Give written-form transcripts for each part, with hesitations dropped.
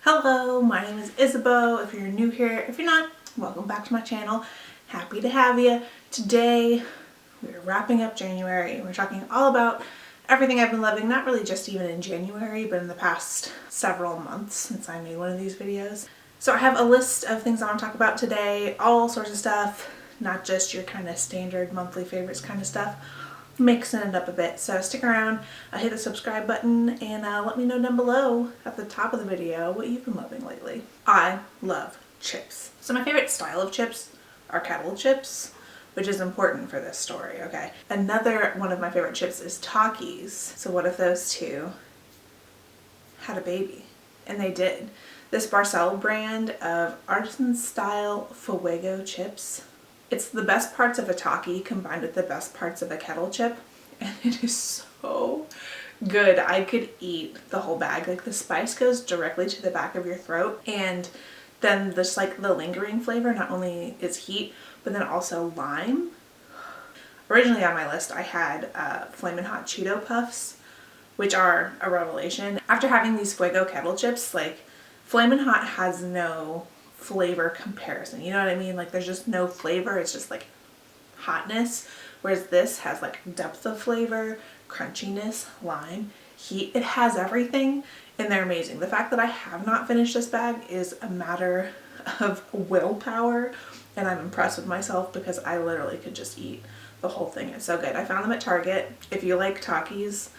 Hello, my name is Isabeau. If you're new here, if you're not, welcome back to my channel. Happy to have you. Today, we're wrapping up January and we're talking all about everything I've been loving, not really just even in January, but in the past several months since I made one of these videos. So I have a list of things I want to talk about today, all sorts of stuff, not just your kind of standard monthly favorites kind of stuff. Mixing it up a bit, so stick around, hit the subscribe button, and let me know down below at the top of the video what you've been loving lately. I love chips. So my favorite style of chips are kettle chips, which is important for this story, okay? Another one of my favorite chips is Takis. So what if those two had a baby? And they did. This Barcel brand of artisan style Fuego chips. It's the best parts of a Taki combined with the best parts of a kettle chip, and it is so good. I could eat the whole bag. Like, the spice goes directly to the back of your throat, and then this, like, the lingering flavor not only is heat, but then also lime. Originally on my list I had Flamin' Hot Cheeto Puffs, which are a revelation. After having these Fuego kettle chips, like, Flamin' Hot has no flavor comparison, you know what I mean? Like, there's just no flavor, it's just like hotness, whereas this has like depth of flavor, crunchiness, lime, heat. It has everything, and they're amazing. The fact that I have not finished this bag is a matter of willpower, and I'm impressed with myself because I literally could just eat the whole thing. It's so good. I found them at Target. If you like Takis,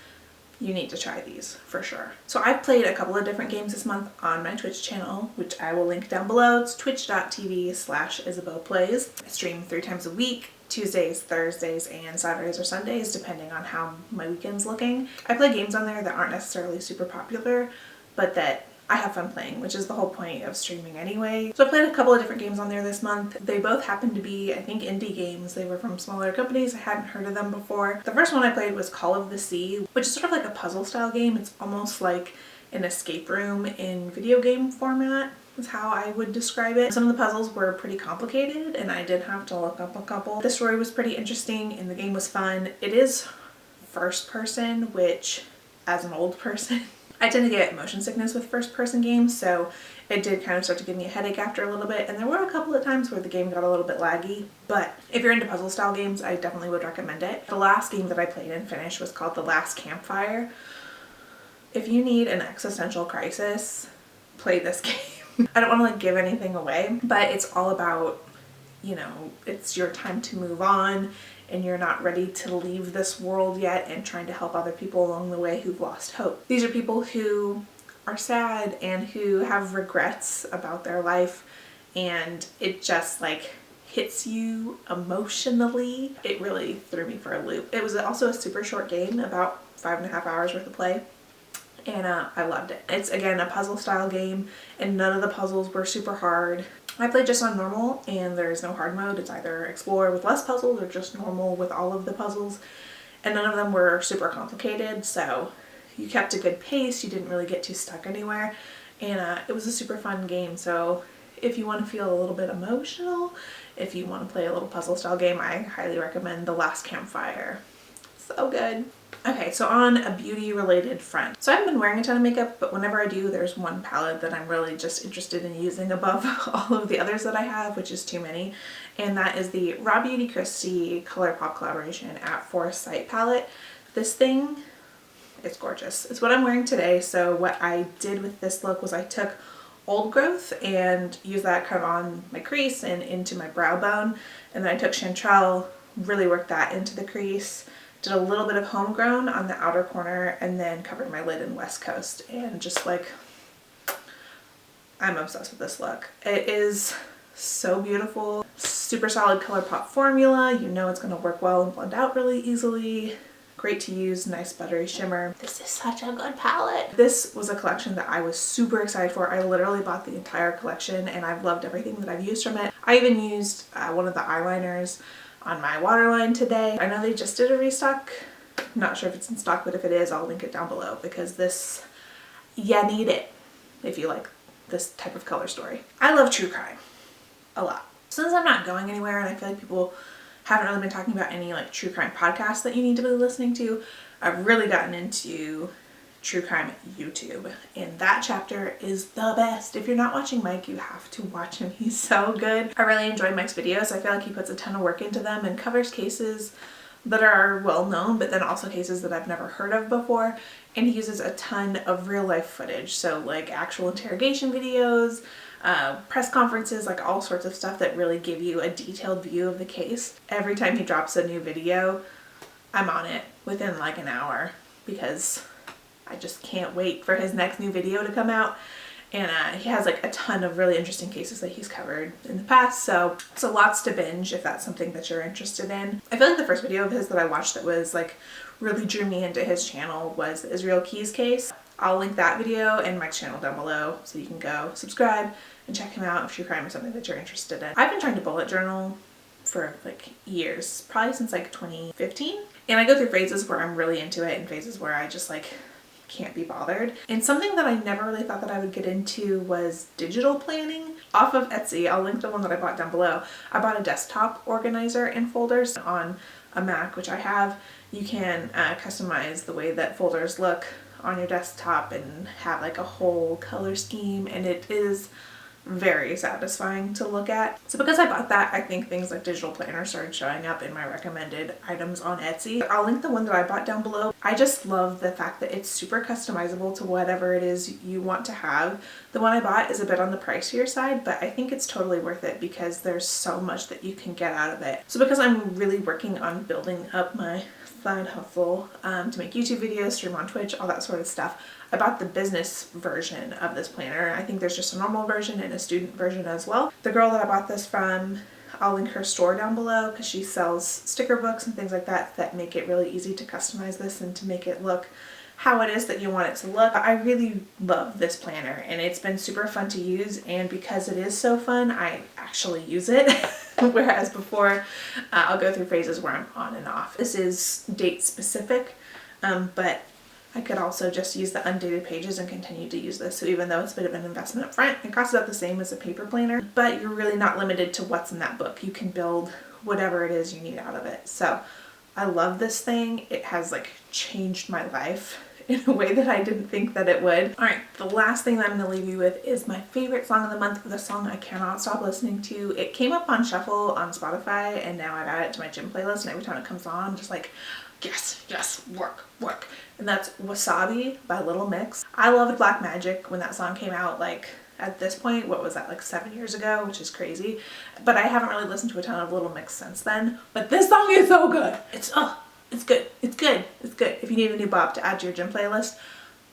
you need to try these for sure. So I've played a couple of different games this month on my Twitch channel, which I will link down below. It's twitch.tv/IsabeauPlays. I stream 3 times a week, Tuesdays, Thursdays, and Saturdays or Sundays, depending on how my weekend's looking. I play games on there that aren't necessarily super popular, but that I have fun playing, which is the whole point of streaming anyway. So I played a couple of different games on there this month. They both happened to be, I think, indie games. They were from smaller companies. I hadn't heard of them before. The first one I played was Call of the Sea, which is sort of like a puzzle style game. It's almost like an escape room in video game format is how I would describe it. Some of the puzzles were pretty complicated and I did have to look up a couple. The story was pretty interesting and the game was fun. It is first person, which, as an old person, I tend to get motion sickness with first person games, so it did kind of start to give me a headache after a little bit, and there were a couple of times where the game got a little bit laggy, but if you're into puzzle style games, I definitely would recommend it. The last game that I played and finished was called The Last Campfire. If you need an existential crisis, play this game. I don't want to like give anything away, but it's all about, you know, it's your time to move on and you're not ready to leave this world yet and trying to help other people along the way who've lost hope. These are people who are sad and who have regrets about their life, and it just like hits you emotionally. It really threw me for a loop. It was also a super short game, about 5.5 hours worth of play. And I loved it. It's, again, a puzzle style game, and none of the puzzles were super hard. I played just on normal, and there's no hard mode. It's either explore with less puzzles or just normal with all of the puzzles. And none of them were super complicated, so you kept a good pace. You didn't really get too stuck anywhere. And it was a super fun game, so if you want to feel a little bit emotional, if you want to play a little puzzle style game, I highly recommend The Last Campfire. So good. Okay, so on a beauty related front. So I haven't been wearing a ton of makeup, but whenever I do, there's one palette that I'm really just interested in using above all of the others that I have, which is too many. And that is the Raw Beauty Kristi ColourPop collaboration at Foresight palette. This thing is gorgeous. It's what I'm wearing today. So what I did with this look was I took Old Growth and used that kind of on my crease and into my brow bone. And then I took Chanterelle, really worked that into the crease. Did a little bit of Homegrown on the outer corner and then covered my lid in West Coast, and just like, I'm obsessed with this look. It is so beautiful. Super solid ColourPop formula. You know it's going to work well and blend out really easily. Great to use, nice buttery shimmer. This is such a good palette. This was a collection that I was super excited for. I literally bought the entire collection and I've loved everything that I've used from it. I even used one of the eyeliners on my waterline today. I know they just did a restock. I'm not sure if it's in stock, but if it is, I'll link it down below because this, you need it if you like this type of color story. I love true crime a lot. Since I'm not going anywhere and I feel like people haven't really been talking about any like true crime podcasts that you need to be listening to, I've really gotten into true crime YouTube. And that chapter is the best. If you're not watching Mike, you have to watch him. He's so good. I really enjoy Mike's videos. I feel like he puts a ton of work into them and covers cases that are well known, but then also cases that I've never heard of before. And he uses a ton of real life footage. So like actual interrogation videos, press conferences, like all sorts of stuff that really give you a detailed view of the case. Every time he drops a new video, I'm on it within like an hour because I just can't wait for his next new video to come out. And he has like a ton of really interesting cases that he's covered in the past, so lots to binge if that's something that you're interested in. I feel like the first video of his that I watched that was like really drew me into his channel was the Israel Keys case. I'll link that video and Mike's channel down below so you can go subscribe and check him out if true crime is something that you're interested in. I've been trying to bullet journal for like years, probably since like 2015, and I go through phases where I'm really into it and phases where I just like can't be bothered. And something that I never really thought that I would get into was digital planning off of Etsy. I'll link the one that I bought down below. I bought a desktop organizer and folders on a Mac, which I have. You can customize the way that folders look on your desktop and have like a whole color scheme, and it is very satisfying to look at. So because I bought that, I think things like digital planners started showing up in my recommended items on Etsy. I'll link the one that I bought down below. I just love the fact that it's super customizable to whatever it is you want to have. The one I bought is a bit on the pricier side, but I think it's totally worth it because there's so much that you can get out of it. So because I'm really working on building up my side hustle to make YouTube videos, stream on Twitch, all that sort of stuff, I bought the business version of this planner. I think there's just a normal version and a student version as well. The girl that I bought this from, I'll link her store down below because she sells sticker books and things like that that make it really easy to customize this and to make it look how it is that you want it to look. I really love this planner and it's been super fun to use, and because it is so fun, I actually use it. Whereas before, I'll go through phases where I'm on and off. This is date specific, but I could also just use the undated pages and continue to use this. So even though it's a bit of an investment up front, it costs about the same as a paper planner, but you're really not limited to what's in that book. You can build whatever it is you need out of it. So I love this thing. It has like changed my life in a way that I didn't think that it would. All right, the last thing that I'm gonna leave you with is my favorite song of the month, the song I cannot stop listening to. It came up on shuffle on Spotify and now I've added it to my gym playlist, and every time it comes on, I'm just like, yes, yes, work, work. And that's Wasabi by Little Mix. I loved Black Magic when that song came out, like at this point, what was that, like 7 years ago, which is crazy. But I haven't really listened to a ton of Little Mix since then. But this song is so good. It's good. It's good. It's good. If you need a new bop to add to your gym playlist,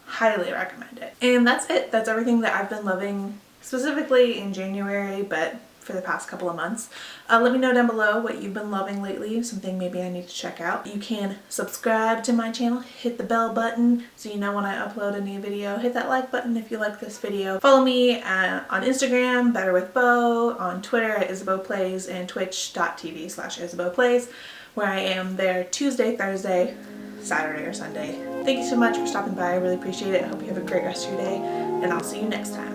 highly recommend it. And that's it. That's everything that I've been loving, specifically in January, but for the past couple of months. Let me know down below what you've been loving lately, something maybe I need to check out. You can subscribe to my channel, hit the bell button so you know when I upload a new video. Hit that like button if you like this video. Follow me on Instagram, Better with Bo, on Twitter at IsabeauPlays, and twitch.tv/IsabeauPlays, where I am there Tuesday, Thursday, Saturday, or Sunday. Thank you so much for stopping by. I really appreciate it. I hope you have a great rest of your day, and I'll see you next time.